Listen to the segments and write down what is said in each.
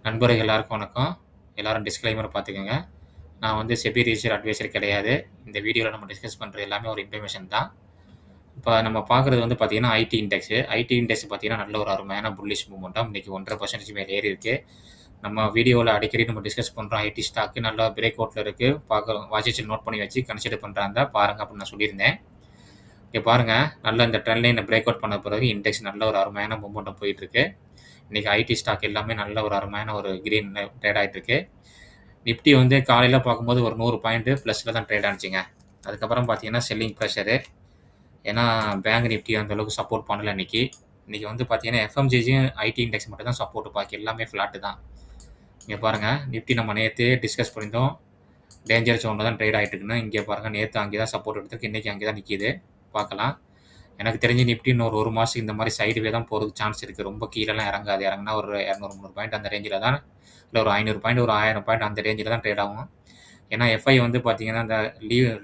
நண்பர்கள் எல்லாருக்கும் வணக்கம். எல்லாரும் டிஸ்க்ளைமர் பார்த்துக்கங்க. நான் வந்து செபி ரிஜிஸ்டர்ட் அட்வைசர் கிடையாது. இந்த வீடியோல நம்ம டிஸ்கஸ் பண்றது எல்லாமே ஒரு இன்ஃபர்மேஷன் தான். இப்ப நம்ம பார்க்குறது வந்து பார்த்தீங்கன்னா, ஐடி இண்டெக்ஸ். ஐடி இண்டெக்ஸ் பார்த்தீங்கன்னா, நல்ல ஒரு அருமையான புல்லிஷ் மூவ்மெண்ட்டாம் இன்னைக்கு 1.5% மேல ஏறி இருக்கு. நம்ம வீடியோல அடிக்கடி நம்ம டிஸ்கஸ் பண்றோம். ஐடி ஸ்டாக் நல்லா பிரேக் அவுட்ல இருக்கு. வாட்ச் நோட் பண்ணி வச்சு கன்சிடர் பண்றாங்க பாருங்க அப்படின்னு நான் சொல்லியிருந்தேன். இங்க பாருங்க, நல்ல இந்த ட்ரெண்ட் லைன பிரேக் அவுட் பண்ண பிறகு இண்டெக்ஸ் நல்ல ஒரு அருமையான மூவ்மெண்ட்டம் போயிட்டு இருக்கு. இன்னைக்கு ஐடி ஸ்டாக் எல்லாமே நல்ல ஒரு அருமையான ஒரு கிரீன் ட்ரேட் ஆயிட்டு இருக்கு. நிஃப்டி வந்து காலையில பார்க்கும்போது ஒரு 100 பாயிண்ட் பிளஸ்ல தான் ட்ரேட் ஆனுச்சுங்க. அதுக்கப்புறம் பார்த்தீங்கன்னா செல்லிங் ப்ரெஷரு. ஏன்னா பேங்க் நிஃப்டி அந்த அளவுக்கு சப்போர்ட் பண்ணல இன்னைக்கு. இன்னைக்கு வந்து பார்த்தீங்கன்னா எஃப்எம்ஜிஜியும் ஐடி இண்டெக்ஸ் மட்டும் தான் சப்போர்ட் பாக்கி எல்லாமே ஃப்ளாட் தான். இங்க பாருங்க நிஃப்டி நம்ம நேத்தே டிஸ்கஸ் பண்ணியிருந்தோம். டேஞ்சர் ஜோன்ல தான் ட்ரேட் ஆயிட்டு இருக்குன்னு. இங்க பாருங்க நேத்து அங்கே தான் சப்போர்ட் எடுத்திருக்கு. இன்னைக்கு அங்கே தான் நிக்குது. பார்க்கலாம். எனக்கு தெரிஞ்சு நிஃப்டி இன்னும் ஒரு மாசத்துக்கு இந்த மாதிரி சைடுவே தான் போறதுக்கு சான்ஸ் இருக்கு. ரொம்ப கீழலாம் இறங்காது. இறங்குனா ஒரு 200, 300 பாயிண்ட் அந்த ரேஞ்சில தான் இல்ல ஒரு 500 பாயிண்ட், ஒரு 1000 பாயிண்ட் அந்த ரேஞ்சில தான் ட்ரேட் ஆகும். ஏன்னா எஃப்ஐ வந்து பார்த்தீங்கன்னா, இந்த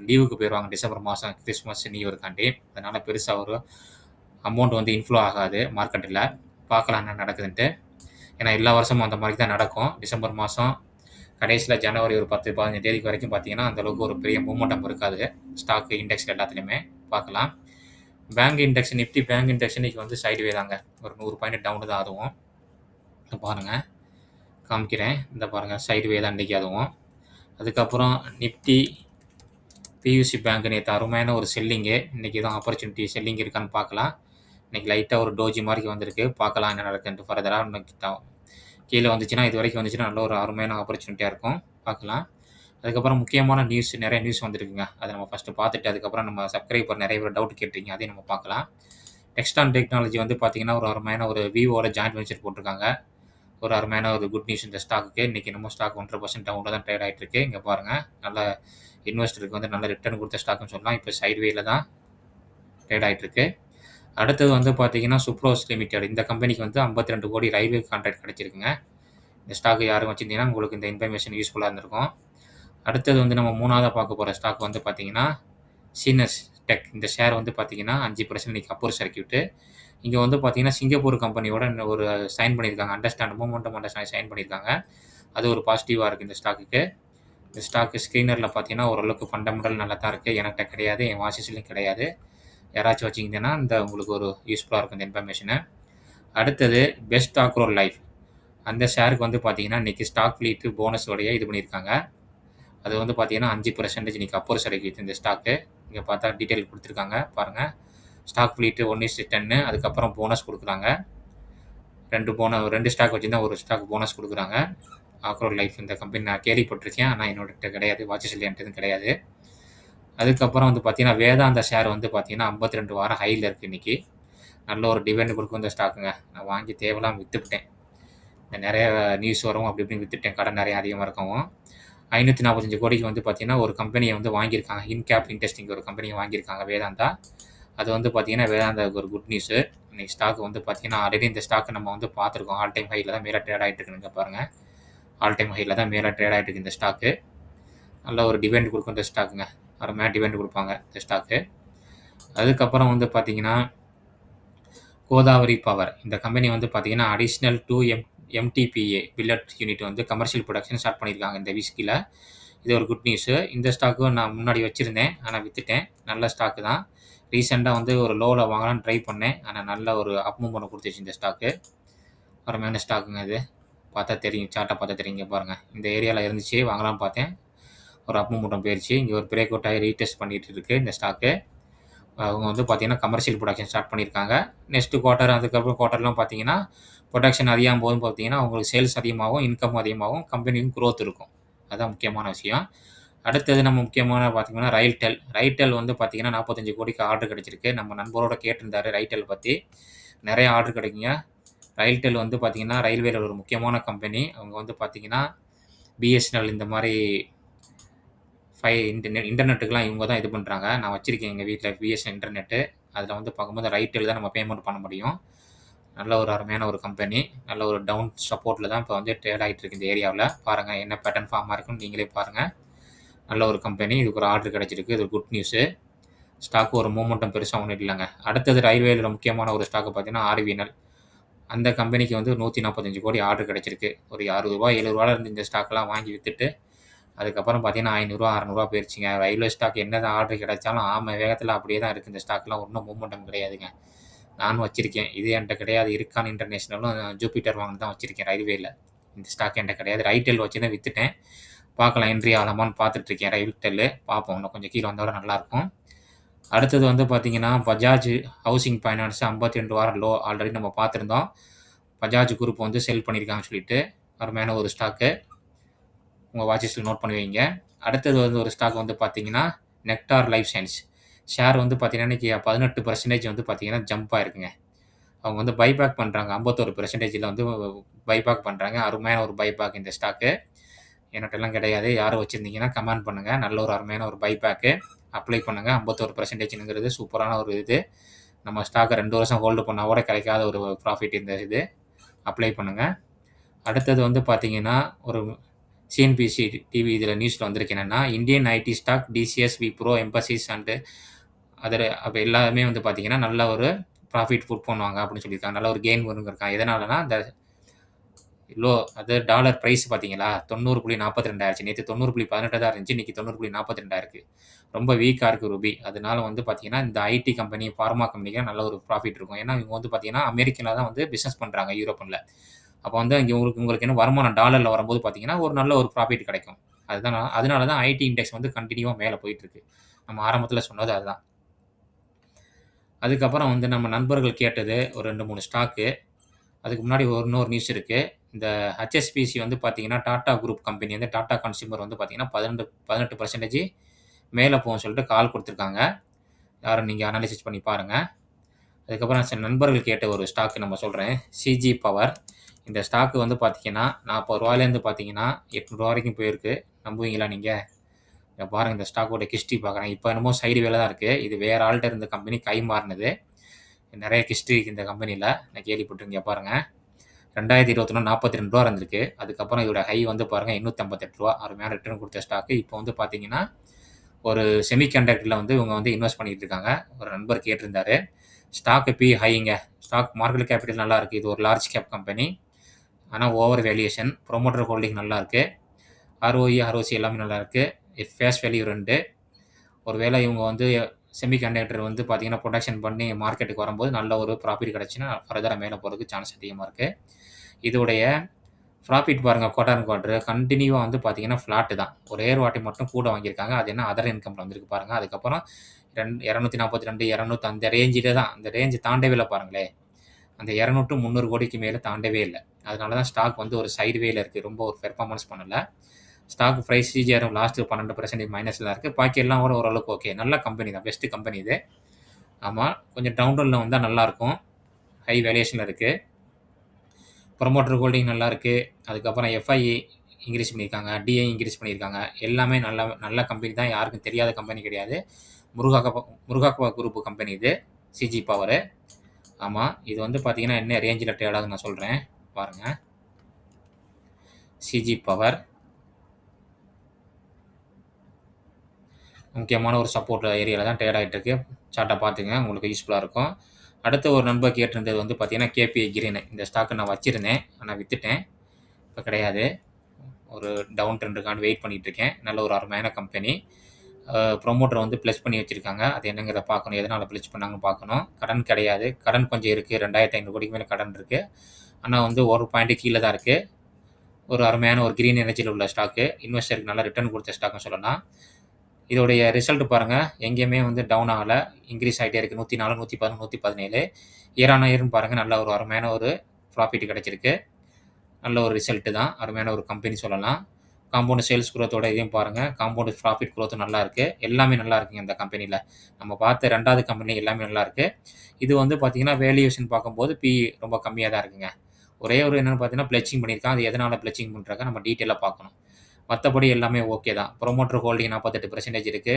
லீவுக்கு போயிருவாங்க டிசம்பர் மாசம் கிறிஸ்மஸ், நியூ இயர்க்காண்டி. அதனால பெருசா ஒரு அமௌண்ட் வந்து இன்ஃப்ளோ ஆகாது மார்க்கெட்ல. பார்க்கலாம் என்ன நடக்குதுன்ட்டு. ஏன்னா எல்லா வருஷமும் அந்த மாதிரி தான் நடக்கும். டிசம்பர் மாசம் கடைசியில ஜனவரி ஒரு 10, 15 தேதிக்கு வரைக்கும் பார்த்தீங்கன்னா, அந்த அளவுக்கு ஒரு பெரிய மூவ்மெண்டம் இருக்காது. ஸ்டாக் இண்டெக்ஸ் எல்லாத்துலயுமே பார்க்கலாம். Bank index Nifty bank index இன்னைக்கு வந்து சைடுவே தாங்க. ஒரு 100 பாயிண்ட் டவுன் தான் அதுவும். இத பாருங்க. காமிக்கிறேன். இந்த பாருங்க சைடுவே தான் இன்னைக்கு அதுவும். அதுக்கப்புறம் நிஃப்டி, பியூசி பேங்க் நேத்து அருமையான ஒரு செல்லிங்கு. இன்னைக்கு எதுவும் ஆப்பர்ச்சுனிட்டி செல்லிங் இருக்கான்னு பார்க்கலாம். இன்னைக்கு லைட்டா ஒரு டோஜி மாரிக்கு வந்திருக்கு. பார்க்கலாம் என்ன நடக்குதுன்ட்டு ஃபர்தரா கீழ வந்துச்சுன்னா, இதுவரைக்கும் வந்துச்சுன்னா நல்ல ஒரு அருமையான ஆப்பர்ச்சுனிட்டியா இருக்கும். பார்க்கலாம். அதுக்கப்புறம் முக்கியமான நியூஸ் நெறைய நியூஸ் வந்திருக்குங்க. அத நம்ம ஃபர்ஸ்ட்டு பார்த்துட்டு அதுக்கப்புறம் நம்ம சப்ஸ்கிரைபர் நெறைய பேர் டவுட் கேட்டீங்க. அதையும் நம்ம பார்க்கலாம். டெக்ஸ்டான் டெக்னாலஜி வந்து பார்த்தீங்கன்னா, ஒரு அருமையான ஒரு விவோல ஜாயிண்ட் வென்ச்சர் போட்டிருக்காங்க. ஒரு அருமையான ஒரு குட் நியூஸ் இந்த ஸ்டாக்குக்கு. இன்னைக்கு என்னமோ ஸ்டாக் 1.5% டவுன்ல தான் ட்ரேட் ஆயிட்டு இருக்கு. இங்க பாருங்க. நல்ல இன்வெஸ்டருக்கு வந்து நல்ல ரிட்டர்ன் குடுத்த ஸ்டாக்ன்னு சொல்லலாம். இப்ப சைட்வேல தான் ட்ரேட் ஆயிட்டு இருக்கு. அடுத்தது வந்து பார்த்தீங்கன்னா, சுப்ரோஸ் லிமிடெட். இந்த கம்பெனிக்கு வந்து 52 கோடி ரயில்வே கான்ட்ராக்ட் கிடைச்சிருக்குங்க. இந்த ஸ்டாக் யாரும் வச்சிருந்தீங்கன்னா, உங்களுக்கு இந்த இன்ஃபர்மேஷன் யூஸ்ஃபுல்லா இருந்திருக்கும். அடுத்தது வந்து நம்ம 3வதா பார்க்க போற ஸ்டாக் வந்து பார்த்தீங்கன்னா, சீனஸ் டெக். இந்த ஷேர் வந்து பார்த்தீங்கன்னா, 5% இன்னைக்கு அப்பர் சர்க்யூட்டு. இங்க வந்து பார்த்தீங்கன்னா, சிங்கப்பூர் கம்பெனியோட ஒரு சைன் பண்ணியிருக்காங்க. மூவ்மென்டம் அண்டர்ஸ்டாண்டிங் சைன் பண்ணியிருக்காங்க. அது ஒரு பாசிட்டிவா இருக்கு இந்த ஸ்டாக்குக்கு. இந்த ஸ்டாக் ஸ்க்ரீனர்ல பார்த்தீங்கன்னா, ஓரளவுக்கு ஃபண்டமெண்டல் நல்லா தான் இருக்கு. என்கிட்ட கிடையாது. என் வாட்சஸ்லயும் கிடையாது. யாராச்சும் வச்சிருந்தீங்கன்னா, இந்த உங்களுக்கு ஒரு யூஸ்ஃபுல்லா இருக்கும் இந்த இன்ஃபர்மேஷனு. அடுத்தது பெஸ்ட் ஆக்ரோ லைஃப். அந்த ஷேருக்கு வந்து பார்த்தீங்கன்னா, இன்னைக்கு ஸ்டாக் ஃப்ளீட் போனஸோடயே இது பண்ணியிருக்காங்க. அது வந்து பார்த்தீங்கன்னா 5% இன்னைக்கு அப்பர் சர்க்யூட் இந்த ஸ்டாக்கு. இங்க பார்த்தா டீட்டெயில் குடுத்துருக்காங்க. பாருங்க. ஸ்டாக் ஃப்ளீட் 1:10 அதுக்கப்புறம் போனஸ் குடுக்குறாங்க. 2 ஸ்டாக் வச்சிருந்தா 1 ஸ்டாக் போனஸ் குடுக்குறாங்க. ஆக்ரோ லைஃப் இந்த கம்பெனி நான் கேள்விப்பட்டிருக்கேன். ஆனா என்னோடட்ட கிடையாது. வாட்சஸ்ல என்ட்ட எதுவும் கிடையாது. அதுக்கப்புறம் வந்து பார்த்தீங்கன்னா, வேதாந்தா ஷேர் வந்து பார்த்தீங்கன்னா 52 வாரம் ஹைல இருக்கு இன்னைக்கு. நல்ல ஒரு டிவிடெண்ட் குடுக்கும் இந்த ஸ்டாக்குங்க. நான் வாங்கி தேவையில்லாம வித்துப்புட்டேன். நெறைய நியூஸ் வரும் அப்படி இப்படின்னு வித்துட்டேன். கடன் நெறைய அதிகமா இருக்கவும். 545 கோடிக்கு வந்து பார்த்தீங்கன்னா, ஒரு கம்பெனிய வந்து வாங்கியிருக்காங்க. இன்கேப் இன்டெஸ்டிங் ஒரு கம்பெனிய வாங்கியிருக்காங்க வேதாந்தா. அது வந்து பார்த்தீங்கன்னா, வேதாந்தாவுக்கு ஒரு குட் நியூஸு. இன்னைக்கு ஸ்டாக் வந்து பார்த்தீங்கன்னா, ஆல்ரெடி இந்த ஸ்டாக் நம்ம வந்து பார்த்துருக்கோம். ஆல் டைம் ஹைல தான் மேல ட்ரேட் ஆயிட்டு இருக்குன்னு இங்க பாருங்க. ஆல் டைம் ஹைல தான் மேல ட்ரேட் ஆயிட்டு இருக்கு இந்த ஸ்டாக்கு. நல்ல ஒரு டிவிடெண்ட் குடுக்கும் இந்த ஸ்டாக்குங்க. அருமையா டிவிடெண்ட் குடுப்பாங்க இந்த ஸ்டாக்கு. அதுக்கப்புறம் வந்து பார்த்தீங்கன்னா, கோதாவரி பவர். இந்த கம்பெனி வந்து பார்த்தீங்கன்னா, அடிஷனல் 2 எம்டிபிஏ பில்லட் யூனிட் வந்து கமர்ஷியல் புரொடக்ஷன் ஸ்டார்ட் பண்ணியிருக்காங்க இந்த விஸ்கில. இது ஒரு குட் நியூஸு. இந்த ஸ்டாக்கும் நான் முன்னாடி வச்சிருந்தேன். ஆனா வித்துட்டேன். நல்ல ஸ்டாக்கு தான். ரீசென்ட்டா வந்து ஒரு லோல வாங்கலாம்னு ட்ரை பண்ணேன். ஆனா நல்ல ஒரு அப் மூவ்மெண்ட் குடுத்துச்சு இந்த ஸ்டாக்கு. அருமையான ஸ்டாக்குங்க இது. பார்த்தா தெரியும். சார்ட்ட பார்த்தா தெரியும். இங்க பாருங்க. இந்த ஏரியால இருந்துச்சு. வாங்கலாம்னு பார்த்தேன். ஒரு அப் மூவ்மெண்டம் போயிருச்சு. இங்க ஒரு பிரேக் அவுட் ஆகி ரீடெஸ்ட் பண்ணிட்டு இருக்கு இந்த ஸ்டாக்கு. அவங்க வந்து பார்த்தீங்கன்னா, கமர்ஷியல் புரொடக்ஷன் ஸ்டார்ட் பண்ணியிருக்காங்க. நெக்ஸ்ட் குவார்ட்டர் அதுக்கப்புறம் குவார்ட்டர்லாம் பார்த்தீங்கன்னா, புரொடக்ஷன் அதிகமாகும் போது பார்த்தீங்கன்னா, அவங்களுக்கு சேல்ஸ் அதிகமாகும், இன்கம் அதிகமாகும், கம்பெனியும் குரோத் இருக்கும். அதான் முக்கியமான விஷயம். அடுத்தது நம்ம முக்கியமான பார்த்தீங்கன்னா, ரைட்டெல் வந்து பார்த்தீங்கன்னா, 45 கோடிக்கு ஆர்டர் கிடைச்சிருக்கு. நம்ம நண்பரோட கேட்டிருந்தாரு ரைட்டெல் பத்தி. நெறைய ஆர்டர் கிடைக்குங்க. ரைட்டெல் வந்து பார்த்தீங்கன்னா, ரயில்வேல ஒரு முக்கியமான கம்பெனி. அவங்க வந்து பார்த்தீங்கன்னா, பிஎஸ்என்எல் இந்த மாரி இன்டர்நெட்டுக்குலாம் இவங்க தான் இது பண்றாங்க. நான் வச்சிருக்கேன் எங்க வீட்ல பிஎஸ்என் இன்டர்நெட்டு. அதில வந்து பார்க்கும்போது ரைட்டெல் தான் நம்ம பேமெண்ட் பண்ண முடியும். நல்ல ஒரு அருமையான ஒரு கம்பெனி. நல்ல ஒரு டவுன் சப்போர்ட்ல தான் இப்ப வந்து ட்ரேட் ஆயிட்டு இருக்கு இந்த ஏரியாவுல. பாருங்க என்ன பேட்டர்ன் ஃபார்ம் ஆயிருக்குன்னு நீங்களே பாருங்க. நல்ல ஒரு கம்பெனி. இதுக்கு ஒரு ஆர்டர் கிடைச்சிருக்கு. இது ஒரு குட் நியூஸு. ஸ்டாக் ஒரு மூவ்மெண்ட்டும் பெருசா ஒண்ணும் இல்லங்க. அடுத்தது ரயில்வேல முக்கியமான ஒரு ஸ்டாக் பார்த்தீங்கன்னா, ஆர்விஎன்எல். அந்த கம்பெனிக்கு வந்து 145 கோடி ஆர்டர் கிடைச்சிருக்கு. ஒரு ரூ. 60 ரூ. 70 இருந்து இந்த ஸ்டாக்லாம் வாங்கி வித்துட்டு, அதுக்கப்புறம் பார்த்தீங்கன்னா ரூ. 500 ரூ. 600 போயிருச்சுங்க. ரயில்வே ஸ்டாக் என்னதான் ஆர்டர் கிடைச்சாலும் ஆமை வேகத்தில அப்படியே தான் இருக்கு. இந்த ஸ்டாக்லாம் ஒண்ணும் மூவ்மெண்டம் கிடையாதுங்க. நானும் வச்சிருக்கேன். இது என்ட்ட கிடையாது. இர்கான் இன்டர்நேஷனலும் ஜூபிட்டர் வாங்கினது தான் வச்சிருக்கேன் ரயில்வேல. இந்த ஸ்டாக் என்ட்ட கிடையாது. ரைட்டெல் வச்சிருந்தேன் வித்துட்டேன். பார்க்கலாம் என்ட்ரி ஆகலாமான்னு பார்த்துட்டு இருக்கேன் ரைட்டெல்லு. பார்ப்போம். இன்னும் கொஞ்சம் கீழ வந்தா நல்லாயிருக்கும். அடுத்தது வந்து பார்த்தீங்கன்னா, பஜாஜ் ஹவுசிங் ஃபைனான்ஸ் 52 வாரம் லோ ஆல்ரெடி நம்ம பார்த்துருந்தோம். பஜாஜ் குரூப் வந்து செல் பண்ணியிருக்காங்கன்னு சொல்லிட்டு, அருமையான ஒரு ஸ்டாக்கு. உங்க வாட்ச் லிஸ்ட்ல நோட் பண்ணி வைங்க. அடுத்தது வந்து ஒரு ஸ்டாக் வந்து பார்த்தீங்கன்னா, நெக்டார் லைஃப் சயன்ஸ். ஷேர் வந்து பார்த்தீங்கன்னா, இன்னைக்கு 18% வந்து பார்த்தீங்கன்னா, ஜம்ப் ஆயிருக்குங்க. அவங்க வந்து பைபேக் பண்றாங்க. 51%ல வந்து பைபேக் பண்றாங்க. அருமையான ஒரு பைபேக் இந்த ஸ்டாக்கு. என்கிட்டலாம் கிடையாது. யாரும் வச்சிருந்தீங்கன்னா கமெண்ட் பண்ணுங்க. நல்ல ஒரு அருமையான ஒரு பைபேக்கு. அப்ளை பண்ணுங்க. 51%ங்கிறது சூப்பரான ஒரு இது. நம்ம ஸ்டாக்க 2 வருஷம் ஹோல்டு பண்ணா கூட கிடைக்காத ஒரு ப்ராஃபிட் இந்த இது. அப்ளை பண்ணுங்க. அடுத்தது வந்து பார்த்தீங்கன்னா, ஒரு சிஎன்பிசி டிவி இதில நியூஸ்ல வந்திருக்கு என்னன்னா, Indian IT stock, TCS, Wipro, Mphasis and other அப்ப எல்லாமே வந்து பார்த்தீங்கன்னா, நல்ல ஒரு ப்ராஃபிட் புக் பண்ணுவாங்க அப்படின்னு சொல்லியிருக்காங்க. நல்ல ஒரு கெயின் வருங்கிறக்காங்க. எதனாலனா, இந்த அது டாலர் பிரைஸ் பார்த்தீங்களா? 90.42 ஆயிருச்சு. நேத்து 90.18 தான் இருந்துச்சு. இன்னைக்கு 90.42 ஆயிருக்கு. ரொம்ப வீக்கா இருக்கு ரூபி. அதனால வந்து பார்த்தீங்கன்னா, இந்த ஐடி கம்பெனி, பார்மா கம்பெனிக்கு நல்ல ஒரு ப்ராஃபிட் இருக்கும். ஏன்னா, இவங்க வந்து பார்த்தீங்கன்னா, அமெரிக்கால தான் வந்து பிசினஸ் பண்றாங்க யூரோப்ல. அப்ப வந்து இங்க உங்களுக்கு என்ன வருமானம் டாலர்ல வரும்போது பார்த்தீங்கன்னா, ஒரு நல்ல ஒரு ப்ராஃபிட் கிடைக்கும். அதனால தான் ஐடி இண்டெக்ஸ் வந்து கன்டினியூவா மேல போயிட்டு இருக்கு. நம்ம ஆரம்பத்தில சொன்னது அதுதான். அதுக்கப்புறம் வந்து நம்ம நண்பர்கள் கேட்டது ஒரு 2, 3 ஸ்டாக்கு. அதுக்கு முன்னாடி இன்னொரு நியூஸ் இருக்கு. இந்த ஹெச்எஸ்பிசி வந்து பார்த்தீங்கன்னா, டாடா குரூப் கம்பெனி வந்து டாடா கன்சியூமர் வந்து பார்த்தீங்கன்னா, 18% மேல போகும்னு சொல்லிட்டு கால் குடுத்துருக்காங்க. யாரும் நீங்க அனாலிசிஸ் பண்ணி பாருங்க. அதுக்கப்புறம் சில நண்பர்கள் கேட்ட ஒரு ஸ்டாக் நம்ம சொல்றேன். CG power. இந்த ஸ்டாக் வந்து பார்த்தீங்கன்னா, ரூ. 40லேருந்து பார்த்தீங்கன்னா, ரூ. 800 வரைக்கும் போயிருக்கு. நம்புவீங்களா நீங்க? இங்க பாருங்க இந்த ஸ்டாக்கோட ஹிஸ்டரி பார்க்குறேன். இப்ப என்னமோ சைடு வேல தான் இருக்கு. இது வேற ஆள்ட்ட இருந்த கம்பெனி கை மாறுனது. நெறைய ஹிஸ்டரி இருக்கு இந்த கம்பெனில. நான் கேள்விப்பட்டிருக்கேன். இங்க பாருங்க. 2021 ரூ. 42 இருந்திருக்கு. அதுக்கப்புறம் இதோட ஹை வந்து பாருங்க ரூ. 858 அருமையான ரிட்டர்ன் குடுத்த ஸ்டாக். இப்போ வந்து பார்த்தீங்கன்னா, ஒரு செமிகண்டக்டர்ல வந்து இவங்க வந்து இன்வெஸ்ட் பண்ணிட்டு இருக்காங்க. ஒரு நண்பர் கேட்டிருந்தாரு. ஸ்டாக் பி ஹைங்க. ஸ்டாக் மார்க்கெட் கேபிட்டல் நல்லா இருக்கு. இது ஒரு லார்ஜ் கேப் கம்பெனி. ஆனா ஓவர் வேல்யூவேஷன். புரமோட்டர் ஹோல்டிங் நல்லா இருக்கு. ஆர்ஓஇ, ஆர்ஓசி எல்லாமே நல்லா இருக்கு. Face value 2. ஒருவேளை இவங்க வந்து செமிகண்டக்டர் வந்து பார்த்தீங்கன்னா, புரொடக்ஷன் பண்ணி மார்க்கெட்டுக்கு வரும்போது நல்ல ஒரு ப்ராஃபிட் கிடைச்சுன்னா, ஃபர்தரா மேல போறதுக்கு சான்ஸ் அதிகமா இருக்கு. இதோடைய ப்ராஃபிட் பாருங்க குவார்டர் அண்ட் குவார்டர் கன்டினியூவா வந்து பார்த்தீங்கன்னா, ஃப்ளாட் தான். ஒரே ஒரு வாட்டி மட்டும் கூட வாங்கியிருக்காங்க. அது என்ன அதர் இன்கம்ல வந்திருக்கு பாருங்க. அதுக்கப்புறம் 242, 200 அந்த ரேஞ்சில தான். அந்த ரேஞ்ச் தாண்டவே இல்ல பாருங்களேன். அந்த 200 300 கோடிக்கு மேல தாண்டவே இல்ல. அதனால தான் ஸ்டாக் வந்து ஒரு சைடு வேல இருக்கு. ரொம்ப ஒரு பெர்ஃபார்மன்ஸ் பண்ணல. ஸ்டாக் பிரைஸ் சிஜிஆர் லாஸ்ட் 12% மைனஸ்ல தான் இருக்கு. பாக்கி எல்லாம் கூட ஓரளவுக்கு ஓகே. நல்ல கம்பெனி தான். பெஸ்ட் கம்பெனி இது. ஆமா. கொஞ்சம் டவுன்ரன்ல வந்தா நல்லாருக்கும். ஹை வேல்யூவேஷன்ல இருக்கு. புரமோட்டர் ஹோல்டிங் நல்லா இருக்கு. அதுக்கப்புறம் எஃப்ஐ இன்கிரீஸ் பண்ணியிருக்காங்க. டிஐ இன்கிரீஸ் பண்ணியிருக்காங்க. எல்லாமே நல்ல நல்ல கம்பெனி தான். யாருக்கும் தெரியாத கம்பெனி கிடையாது. முருகாப்பா குரூப் கம்பெனி இது. CG power. ஆமா. இது வந்து பார்த்தீங்கன்னா, என்ன ரேஞ்சில ட்ரேட் ஆகுதுன்னு நான் சொல்றேன். பாருங்க. CG power. முக்கியமான ஒரு சப்போர்ட் ஏரியால தான் ட்ரேட் ஆயிட்டு இருக்கு. சார்ட்ட பார்த்துக்கங்க. உங்களுக்கு யூஸ்ஃபுல்லா இருக்கும். அடுத்த ஒரு நண்பர் கேட்டிருந்தது வந்து பார்த்தீங்கன்னா, கேபிஐ கிரீன். இந்த ஸ்டாக்க நான் வச்சிருந்தேன். ஆனா வித்துட்டேன். இப்ப கிடையாது. ஒரு டவுன் ட்ரெண்ட் இருக்கான்னு வெயிட் பண்ணிட்டு இருக்கேன். நல்ல ஒரு அருமையான கம்பெனி. புரமோட்டர் வந்து பிளஸ் பண்ணி வச்சிருக்காங்க. அது என்னங்கிறத பார்க்கணும். எதனால பிளஸ் பண்ணாங்கன்னு பார்க்கணும். கடன் கிடையாது. கடன் கொஞ்சம் இருக்கு. 2500 கோடிக்கு மேல கடன் இருக்கு. ஆனா வந்து ஒரு பாயிண்ட் கீழ தான் இருக்கு. ஒரு அருமையான ஒரு கிரீன் எனர்ஜில உள்ள ஸ்டாக்கு. இன்வெஸ்டருக்கு நல்ல ரிட்டர்ன் குடுத்த ஸ்டாக்னு சொல்லலாம். இதோடைய ரிசல்ட் பாருங்க. எங்கேயுமே வந்து டவுன் ஆகல. இன்கிரீஸ் ஆயிட்டே இருக்கு. 104, 111, 117. இயர் ஆன் இயர்ன்னு பாருங்க. நல்ல ஒரு அருமையான ஒரு ப்ராஃபிட் கிடைச்சிருக்கு. நல்ல ஒரு ரிசல்ட் தான். அருமையான ஒரு கம்பெனி சொல்லலாம். காம்பவுண்ட் சேல்ஸ் குரோத்தோட இதையும் பாருங்க. காம்பவுண்ட் ப்ராஃபிட் குரோத்தும் நல்லா இருக்கு. எல்லாமே நல்லா இருக்குங்க இந்த கம்பெனில. நம்ம பார்த்த 2வது கம்பெனி எல்லாமே நல்லா இருக்கு. இது வந்து பார்த்தீங்கன்னா, வேல்யூவேஷன் பார்க்கும்போது ரொம்ப கம்மியா தான் இருக்குங்க. ஒரே ஒரு என்னன்னு பார்த்தீங்கன்னா, பிளட்ஜிங் பண்ணியிருக்கான். அது எதனால பிளட்ஜிங் பண்றாங்க நம்ம டீட்டெயிலா பார்க்கணும். மத்தபடி எல்லாமே ஓகே தான். புரமோட்டர் ஹோல்டிங் 48% இருக்கு.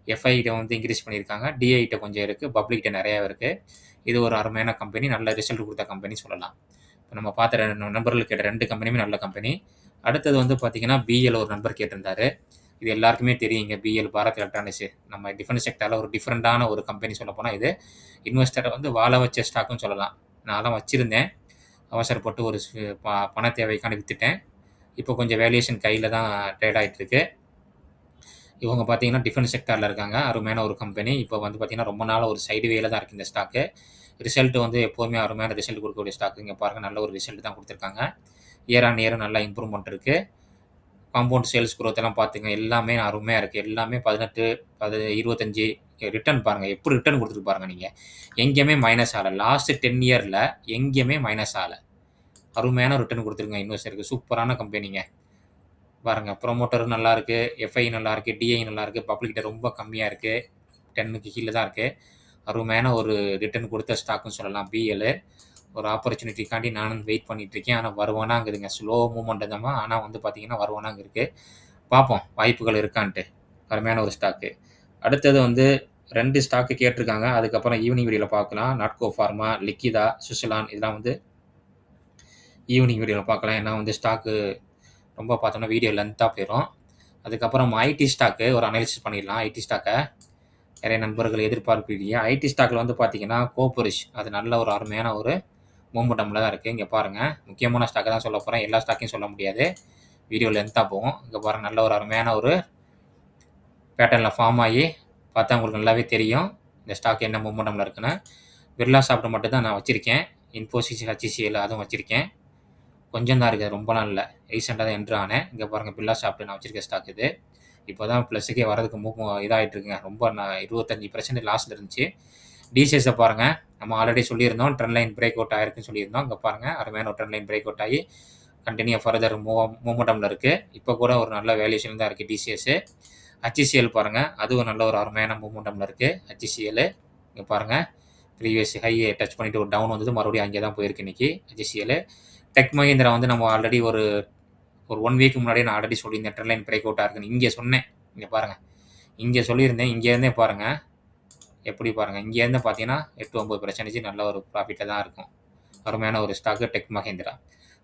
எஃப்ஐ ட்ட வந்து இன்கிரீஸ் பண்ணியிருக்காங்க. டிஐ ட்ட கொஞ்சம் இருக்கு. பப்ளிக் ட்ட நெறையா இருக்கு. இது ஒரு அருமையான கம்பெனி. நல்ல ரிசல்ட் குடுத்த கம்பெனி சொல்லலாம். இப்ப நம்ம பார்த்த 2 நண்பர்கள் கேட்ட 2 கம்பெனியுமே நல்ல கம்பெனி. அடுத்தது வந்து பார்த்தீங்கன்னா, பிஎல் ஒரு நண்பர் கேட்டிருந்தாரு. இது எல்லாருக்குமே தெரியுங்க. BEL Bharat electronics. நம்ம டிஃபென்ஸ் செக்டார்ல ஒரு டிஃபரெண்டான ஒரு கம்பெனி சொல்லப்போனா இது. இன்வெஸ்டர வந்து வாழ வச்ச ஸ்டாக்ன்னு சொல்லலாம். நான்லாம் வச்சிருந்தேன். அவசரப்பட்டு ஒரு பண தேவைக்காண்டி வித்துட்டேன். இப்போ கொஞ்சம் வேல்யூவேஷன் கையில தான் ட்ரேட் ஆயிட்டுருக்கு. இவங்க பார்த்தீங்கன்னா, டிஃபென்ஸ் செக்டார்ல இருக்காங்க. அருமையான ஒரு கம்பெனி. இப்போ வந்து பார்த்தீங்கன்னா, ரொம்ப நாளா ஒரு சைடு வேல தான் இருக்கு இந்த ஸ்டாக்கு. ரிசல்ட் வந்து எப்பவுமே அருமையான ரிசல்ட் குடுக்கக்கூடிய ஸ்டாக். இங்க பாருங்க நல்ல ஒரு ரிசல்ட் தான் குடுத்துருக்காங்க. இயர் ஆன் இயர் நல்லா இம்ப்ரூவ்மென்ட் இருக்கு. காம்பவுண்ட் சேல்ஸ் குரோத் எல்லாம் பார்த்துங்க. எல்லாமே அருமையா இருக்கு. எல்லாமே 18, 25 ரிட்டர்ன் பாருங்க. எப்படி ரிட்டர்ன் குடுத்துருக்கு பாருங்க நீங்க. எங்கேயுமே மைனஸ் ஆகல. லாஸ்ட் 10 இயர்ல எங்கேயுமே மைனஸ் ஆகல. அருமையான ரிட்டர்ன் குடுத்துருக்குங்க இன்வெஸ்டருக்கு. சூப்பரான கம்பெனிங்க. பாருங்க புரமோட்டரும் நல்லா இருக்கு. எஃப்ஐ நல்லா இருக்கு. டிஐ நல்லா இருக்கு. பப்ளிக்ட்ட ரொம்ப கம்மியா இருக்கு. 10க்கு கீழ தான் இருக்கு. அருமையான ஒரு ரிட்டர்ன் குடுத்த ஸ்டாக்ன்னு சொல்லலாம் பிஎல். ஒரு ஆப்பர்ச்சுனிட்டிக்காண்டி நானும் வெயிட் பண்ணிட்டு இருக்கேன். ஆனா வருவானாங்குதுங்க. ஸ்லோ மூவ்மெண்ட் தான். ஆனா வந்து பார்த்தீங்கன்னா வருவானாங்க இருக்கு. பார்ப்போம் வாய்ப்புகள் இருக்கான்ட்டு. அருமையான ஒரு ஸ்டாக்கு. அடுத்தது வந்து 2 ஸ்டாக்கு கேட்டிருக்காங்க. அதுக்கப்புறம் ஈவினிங் வீடியோல பார்க்கலாம். நாட்கோ ஃபார்மா, லிக்கிதா, சுசலான் இதெல்லாம் வந்து ஈவினிங் வீடியோல பார்க்கலாம். ஏன்னா வந்து ஸ்டாக்கு ரொம்ப பார்த்தோம்னா வீடியோ லென்த்தா போயிரும். அதுக்கப்புறம் ஐடி ஸ்டாக்கு ஒரு அனாலிசிஸ் பண்ணிடலாம். ஐடி ஸ்டாக்க நிறைய நண்பர்கள் எதிர்பார்ப்பீங்க. ஐடி ஸ்டாக்ல வந்து பார்த்தீங்கன்னா, கோபுரிஷ் அது நல்ல ஒரு அருமையான ஒரு மொமெண்டம்ல தான் இருக்கு. இங்க பாருங்க. முக்கியமான ஸ்டாக்க தான் சொல்லப் போறேன். எல்லா ஸ்டாக்கையும் சொல்ல முடியாது. வீடியோ லென்த்தா போகும். இங்க பாருங்க நல்ல ஒரு அருமையான ஒரு பேட்டர்ன்ல ஃபார்ம் ஆகி பார்த்தா உங்களுக்கு நல்லாவே தெரியும். இந்த ஸ்டாக் என்ன மொமெண்டம்ல இருக்குன்னு. பிர்லா சாஃப்ட் மட்டும் தான் நான் வச்சிருக்கேன். இன்ஃபோசிஸ், ஹெச்சிஎல் அதுவும் வச்சிருக்கேன். கொஞ்சம் தான் இருக்கு. ரொம்பலாம் இல்ல. ரீசென்ட்டா தான் என்டர் ஆனேன். இங்க பாருங்க பிர்லா சாஃப்ட் நான் வச்சிருக்க ஸ்டாக் இது. இப்போ தான் ப்ளஸுக்கே வரதுக்கு இதாயிட்டு இருக்குங்க. ரொம்ப 25% லாஸ்ல இருந்துச்சு. டிசிஎஸ பாருங்க. நம்ம ஆல்ரெடி சொல்லியிருந்தோம். ட்ரெண்ட் லைன் பிரேக் அவுட் ஆயிருக்குன்னு சொல்லியிருந்தோம். இங்க பாருங்க அருமையான ஒரு ட்ரெண்ட் லைன் பிரேக் அவுட் ஆகி கன்டினியூ ஃபர்தர் மூவ்மெண்டம்ல இருக்கு. இப்போ கூட ஒரு நல்ல வேல்யூஷன் தான் இருக்கு டிசிஎஸ். ஹெச்சிஎல் பாருங்க. அதுவும் நல்ல ஒரு அருமையான மூவ்மெண்டம்ல இருக்கு. ஹெச்சிஎல் இங்க பாருங்க. ப்ரீவியஸ் ஹைய டச் பண்ணிட்டு ஒரு டவுன் வந்தது. மறுபடியும் அங்கே தான் போயிருக்கு இன்னைக்கு ஹெச்சிஎல். டெக் மஹிந்திரா வந்து நம்ம ஆல்ரெடி ஒரு 1 வீக் முன்னாடியே நான் ஆல்ரெடி சொல்லியிருந்தேன். ட்ரெண்ட் லைன் பிரேக் அவுட்டா இருக்குன்னு. இங்க சொன்னேன். இங்க பாருங்க. இங்க சொல்லியிருந்தேன். இங்க இருந்தே பாருங்க. எப்படி பாருங்க. இங்க இருந்து பார்த்தீங்கன்னா 8, 9% நல்ல ஒரு ப்ராஃபிட்ல தான் இருக்கும். அருமையான ஒரு ஸ்டாக் டெக் மஹிந்திரா.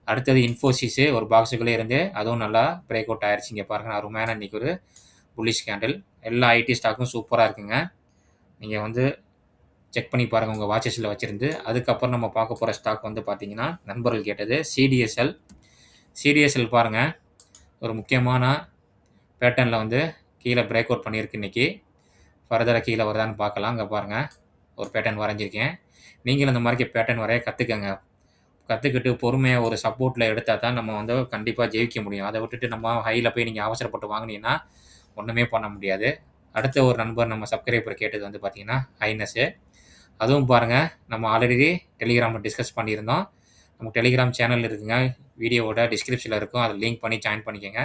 அடுத்தது இன்ஃபோசிஸ் ஒரு பாக்ஸுக்குள்ளே இருந்து அதுவும் நல்லா பிரேக் அவுட் ஆயிருச்சு. இங்க பாருங்க அருமையான இன்னைக்கு ஒரு புல்லிஷ் கேண்டில். எல்லா ஐடி ஸ்டாக்கும் சூப்பரா இருக்குங்க. நீங்க வந்து செக் பண்ணி பாருங்க உங்க வாட்சஸ்ல வச்சிருந்து. அதுக்கப்புறம் நம்ம பார்க்க போற ஸ்டாக் வந்து பார்த்தீங்கன்னா, நண்பர்கள் கேட்டது சிடிஎஸ்எல். சிடிஎஸ்எல் பாருங்க. ஒரு முக்கியமான பேட்டர்ன்ல வந்து கீழ பிரேக் அவுட் பண்ணியிருக்கு இன்னைக்கு. ஃபர்தரா கீழ வருதான்னு பார்க்கலாம். அங்க பாருங்க. ஒரு பேட்டர்ன் வரைஞ்சிருக்கேன். நீங்களும் இந்த மாரி பேட்டர்ன் வரைய கத்துக்கங்க. கத்துக்கிட்டு பொறுமையா ஒரு சப்போர்ட்ல எடுத்தா தான் நம்ம வந்து கண்டிப்பா ஜெயிக்க முடியும். அத விட்டுட்டு நம்ம ஹைல போய் நீங்க அவசரப்பட்டு வாங்குனீங்கன்னா, ஒண்ணுமே பண்ண முடியாது. அடுத்த ஒரு நண்பர் நம்ம சப்ஸ்கிரைபர் கேட்டது வந்து பார்த்தீங்கன்னா, ஹைனஸ். அதுவும் பாருங்க, நம்ம ஆல்ரெடி டெலிகிராம்ல டிஸ்கஸ் பண்ணியிருந்தோம். நமக்கு டெலிகிராம் சேனல் இருக்குங்க. வீடியோவோட டிஸ்கிரிப்ஷன்ல இருக்கும். அதில லிங்க் பண்ணி ஜாயின் பண்ணிக்கங்க.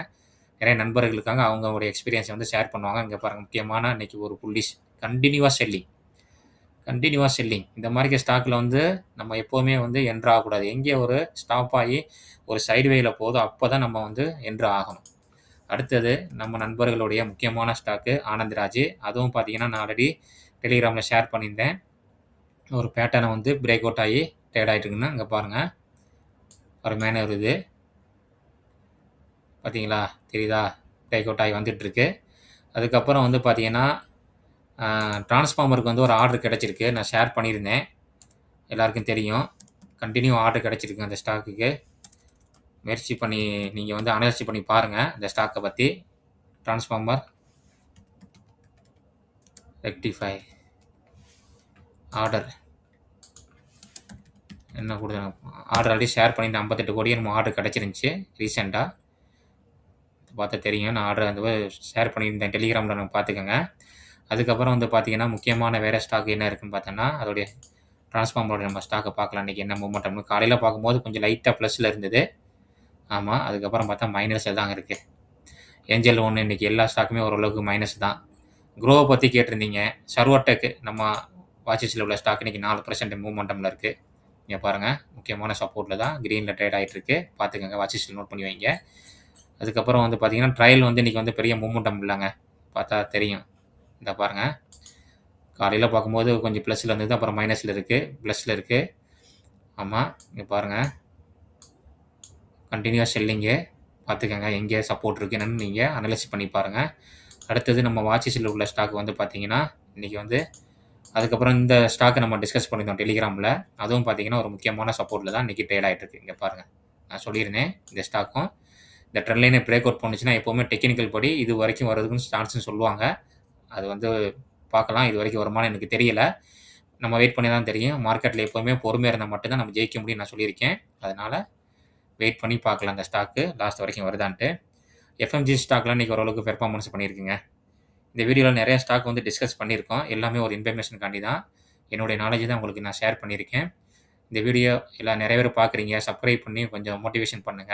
நிறைய நண்பர்கள் இருக்காங்க. அவங்களுடைய எக்ஸ்பீரியன்ஸ வந்து ஷேர் பண்ணுவாங்க. இங்க பாருங்க முக்கியமான இன்னைக்கு ஒரு புல்லிஷ் கன்டினியூவா செல்லிங். கன்டினியூவா செல்லிங். இந்த மாரி ஸ்டாக்ல வந்து நம்ம எப்பவுமே வந்து என்டர் ஆகக்கூடாது. எங்கே ஒரு ஸ்டாப் ஆகி ஒரு சைட்வேல போதோ அப்பதான் நம்ம வந்து என்டர் ஆகணும். அடுத்தது நம்ம நண்பர்களுடைய முக்கியமான ஸ்டாக்கு ஆனந்த்ராஜ். அதுவும் பார்த்தீங்கன்னா, நான் ஆல்ரெடி டெலிகிராம்ல ஷேர் பண்ணியிருந்தேன். ஒரு பேட்டர்ன வந்து பிரேக் அவுட் ஆகி ட்ரேட் ஆயிட்டு இருக்குன்னு. இங்க பாருங்க. அருமையான ஒரு இது. பார்த்தீங்களா? தெரியுதா? பிரேக் அவுட் ஆகி வந்துட்டு இருக்கு. அதுக்கப்புறம் வந்து பார்த்தீங்கன்னா, டிரான்ஸ்ஃபார்மருக்கு வந்து ஒரு ஆர்டர் கிடைச்சிருக்கு. நான் ஷேர் பண்ணியிருந்தேன். எல்லாருக்கும் தெரியும். கன்டினியூ ஆர்டர் கிடைச்சிருக்கு அந்த ஸ்டாக்குக்கு. முயற்சி பண்ணி நீங்க வந்து அனலைஸ் பண்ணி பாருங்க. இந்த ஸ்டாக்க பத்தி. டிரான்ஸ்ஃபார்மர் ரெக்டிஃபை ஆர்டர் என்ன குடுத்தாங்க? ஆர்டர் ஆல்ரெடி ஷேர் பண்ணியிருந்தேன். 58 கோடி என்னமோ ஆர்டர் கிடைச்சிருந்துச்சு ரீசென்ட்டா. பார்த்தா தெரியும். நான் ஆர்டர் வந்து ஷேர் பண்ணியிருந்தேன். டெலிகிராம்ல நம்ம பார்த்துக்கங்க. அதுக்கப்புறம் வந்து பார்த்தீங்கன்னா, முக்கியமான வேற ஸ்டாக் என்ன இருக்குன்னு பார்த்தோம்னா, அதோடைய டிரான்ஸ்ஃபார்மரோட நம்ம ஸ்டாக்க பார்க்கலாம். இன்னைக்கு என்ன மூவ்மெண்ட்னு. காலையில பார்க்கும்போது கொஞ்சம் லைட்டா ப்ளஸ்ல இருந்தது. ஆமா. அதுக்கப்புறம் பார்த்தா மைனஸ்ல தான் இருக்கு. ஏஞ்சல் ஒன் இன்னைக்கு எல்லா ஸ்டாக்குமே ஓரளவுக்கு மைனஸ் தான். குரோவ பத்தி கேட்டிருந்தீங்க. சர்வோடெக் நம்ம வாட்சஸ்ல உள்ள ஸ்டாக் இன்னைக்கு 4% மூவ்மெண்டம்ல இருக்கு. இங்க பாருங்க. முக்கியமான சப்போர்ட்ல தான் கிரீன்ல ட்ரேட் ஆயிட்டு இருக்கு. பார்த்துக்கங்க. வாட்சஸ்ல நோட் பண்ணி வைங்க. அதுக்கப்புறம் வந்து பார்த்தீங்கன்னா, ட்ரையல் வந்து இன்னைக்கு வந்து பெரிய மூவ்மெண்டம் இல்லங்க. பார்த்தா தெரியும். இந்த பாருங்க. காலையில பார்க்கும்போது கொஞ்சம் ப்ளஸ்ல இருந்தது. அப்புறம் மைனஸ்ல இருக்கு. ப்ளஸ்ல இருக்கு. ஆமா. இங்க பாருங்க. கன்டினியூவா செல்லிங்கு. பார்த்துக்கங்க. எங்கே சப்போர்ட் இருக்கு என்னன்னு நீங்க அனலைஸ் பண்ணி பாருங்க. அடுத்தது நம்ம வாட்சஸ்ல உள்ள ஸ்டாக் வந்து பார்த்தீங்கன்னா, இன்னைக்கு வந்து அதுக்கப்புறம் இந்த ஸ்டாக்க நம்ம டிஸ்கஸ் பண்ணியிருந்தோம் டெலிகிராமில். அதுவும் பார்த்தீங்கன்னா, ஒரு முக்கியமான சப்போர்ட்டில தான் இன்னைக்கு ட்ரேட் ஆயிட்டு இருக்கு. இங்க பாருங்க. நான் சொல்லியிருந்தேன் இந்த ஸ்டாக்கும் இந்த ட்ரெண்ட் லைனை பிரேக் அவுட் பண்ணுச்சுன்னா, எப்பவுமே டெக்னிக்கல் படி இது வரைக்கும் வரதுக்குன்னு சான்ஸ்ன்னு சொல்லுவாங்க. அது வந்து பார்க்கலாம். இது வரைக்கும் வருமான்னு எனக்கு தெரியல. நம்ம வெயிட் பண்ணி தான் தெரியும். மார்க்கெட்ல எப்பவுமே பொறுமையா இருந்தா மட்டும் தான் நம்ம ஜெயிக்க முடியும்னு நான் சொல்லியிருக்கேன். அதனால வெயிட் பண்ணி பார்க்கலாம் அந்த ஸ்டாக்கு லாஸ்ட் வரைக்கும் வருதான்ட்டு. எஃப்எம்ஜி ஸ்டாக்லாம் இன்னைக்கு ஓரளவுக்கு பெர்ஃபார்மன்ஸ் பண்ணியிருக்குங்க. இந்த வீடியோல நெறைய ஸ்டாக் வந்து டிஸ்கஸ் பண்ணியிருக்கோம். எல்லாமே ஒரு இன்ஃபர்மேஷனுக்காண்டி தான். என்னுடைய நாலேட்ஜ் தான் உங்களுக்கு நான் ஷேர் பண்ணியிருக்கேன். இந்த வீடியோ எல்லாம் நெறைய பேர் பார்க்குறீங்க. சப்ஸ்கிரைப் பண்ணி கொஞ்சம் மோட்டிவேஷன் பண்ணுங்க.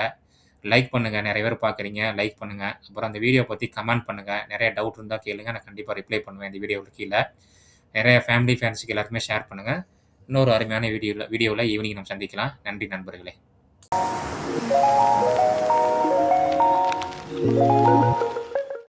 லைக் பண்ணுங்க. நெறைய பேர் பார்க்குறீங்க. லைக் பண்ணுங்க. அப்புறம் அந்த வீடியோ பத்தி கமெண்ட் பண்ணுங்க. நெறைய டவுட் இருந்தா கேளுங்க. நான் கண்டிப்பா ரிப்ளை பண்ணுவேன் இந்த வீடியோவுக்கு கீழ. நெறைய ஃபேமிலி, ஃபிரெண்ட்ஸ்க்கு எல்லாருக்குமே ஷேர் பண்ணுங்க. இன்னொரு அருமையான வீடியோல ஈவினிங் நம்ம சந்திக்கலாம். நன்றி நண்பர்களே.